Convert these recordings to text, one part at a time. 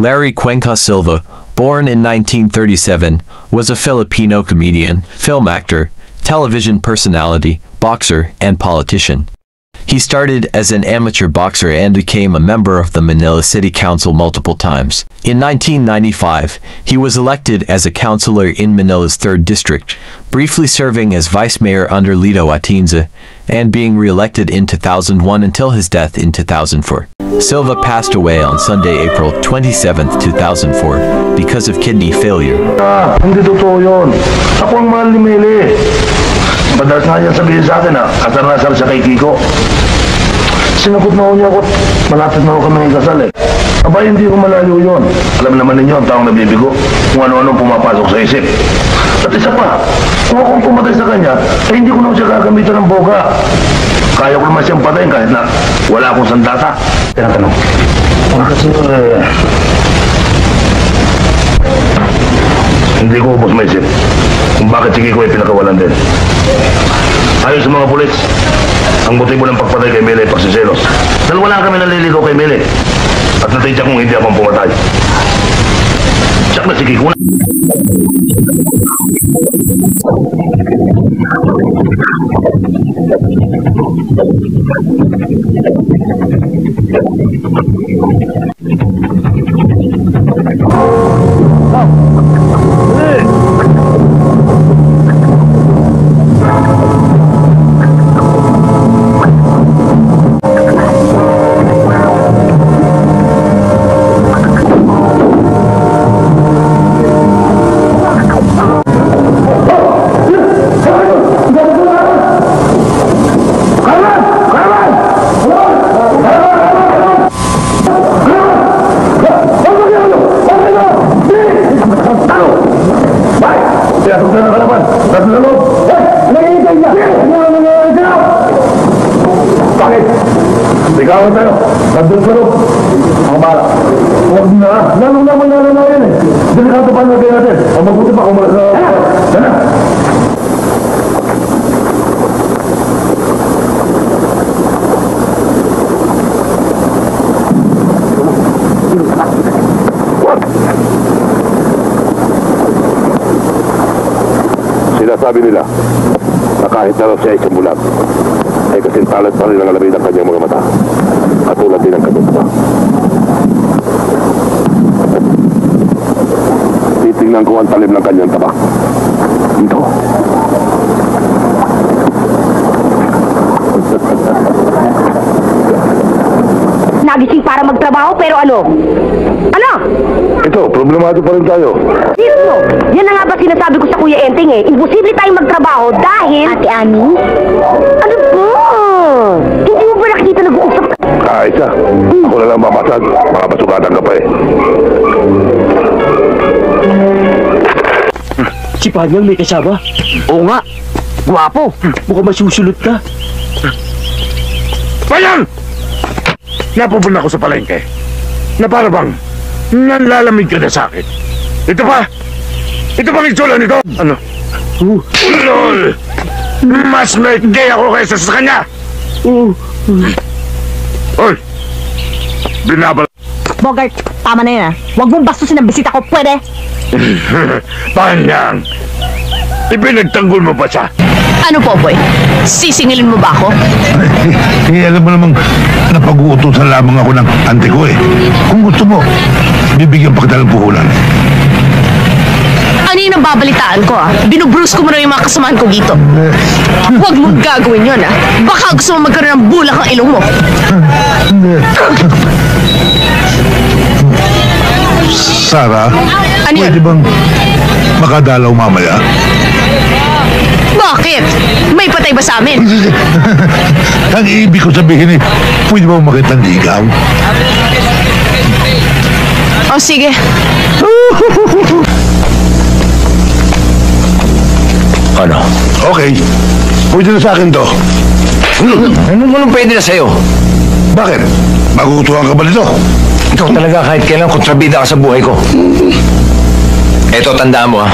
Larry Cuenca Silva, born in 1937, was a Filipino comedian, film actor, television personality, boxer, and politician. He started as an amateur boxer and became a member of the Manila City Council multiple times. In 1995, he was elected as a councilor in Manila's 3rd District, briefly serving as vice mayor under Lito Atienza, and being re-elected in 2001 until his death in 2004. Silva passed away on Sunday, April 27, 2004, because of kidney failure. Hindi totoo yun. Ako ang mahal ni Meli. Madalas nga yan sabihin sa akin asar na asar siya kay Kiko. Sinakot na niya ako, malapit na ako kami ng kasal eh. Aba, hindi ko malayo yun. Alam naman ninyo ang taong nabibigo kung ano-ano pumapasok sa isip. At isa pa, kung akong pumatay sa kanya, eh hindi ko na siya gagamitan ng boga. Kaya ko naman siyang patayin kahit na wala akong sandata. Tinatanong. Kasi hindi ko ubos maisip kung bakit sige ko ay pinakawalan din. Ayon sa mga pulis, ang motibo ng pagpatay kay Meli ay pagsiselos. Dahil wala kami naliligaw kay Meli. At natidya kong hindi akong pumatay. Tsak na sige ko na. Sigawan tayo. Nandun sa loob. Ang bala. Huwag na. Lalong naman na yan eh. Delikado pa nagay natin. Ang mabuti pa kung mga... Sana! Sinasabi nila na kahit na siya isang bulag, ay kasintalan pa rin ang alamid ng kanyang mga mata. Katulad din ang kanyang mata. Titingnan ko ang talim ng kanyang taba. Ito. Nagising para magtrabaho pero ano? Ano? Ito, problemado pa rin tayo. Sino? Yan na nga ba sinasabi ko sa Kuya Enteng eh. Imposible tayong magtrabaho dahil... Ate Ani? Ano po? Hindi mo ba nakikita nag-uusap? Isa. Ako na lang mapasad. Mga basugatan ka pa eh. Si Panyang may kasama? Oo nga. Guwapo. Mukhang masusulot ka. Panyang! Napupunta ako sa palengke. Na para bang nanlalamig ka na sa akin. Ito pa! Ito bang itsula nito? Ano? Lol! Mas may gay ako kaysa sa kanya! Hoy! Binabal... Bogart, tama na yun ah. Huwag mong bastusin ang bisita ko, pwede? Panyang! Ibinagtanggol mo ba siya? Ano po, boy? Sisingilin mo ba ako? Alam mo namang napag-uutusan lamang ako ng ante ko eh. Kung gusto mo, bibigyan pa kita ng puhunan. Ano yung nababalitaan ko ah? Binubrus ko mo na yung mga kasamahan ko dito. Huwag mong gagawin yun ah. Baka gusto mo magkaroon ng bulak ang ilong mo. Sarah, Ano yun? pwede bang makadalaw mamaya? Bakit? May patay ba sa amin? Ang ibig ko sabihin eh, pwede ba makita ng ligaw? O sige. Ano? Okay, pwede na sa akin to. Anong pwede na sa'yo? Bakit? Magugutuhan ka ba nito? Ikaw talaga kahit kailan kontrabida ka sa buhay ko. Eto, tandaan mo ha.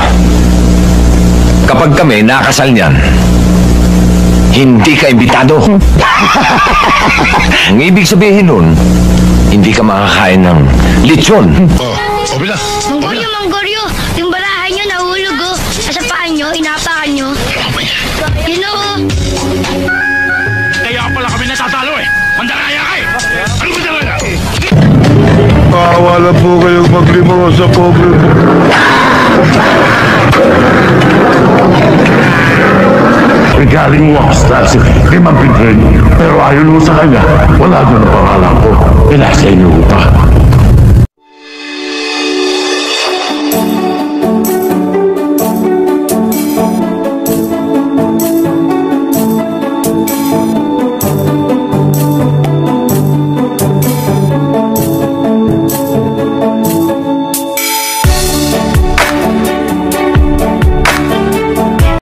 Kapag kami nakasal niyan, hindi ka imbitado. Ang ibig sabihin nun, hindi ka makakain ng lechon. Manggoryo, yung barahan nyo nahulog oh. Sa paan nyo, inapakan nyo. Yun oh. Kaya pala kami natatalo eh. Mandalaya ka eh. Ano ba talaga? Wala po kayong maglimaw sa pobre po. Galing mo ako sa taxi kay Ma'am Pedro. Pero ayon mo sa kanya, wala doon ang pangalan ko. Kaya sa inyo pa.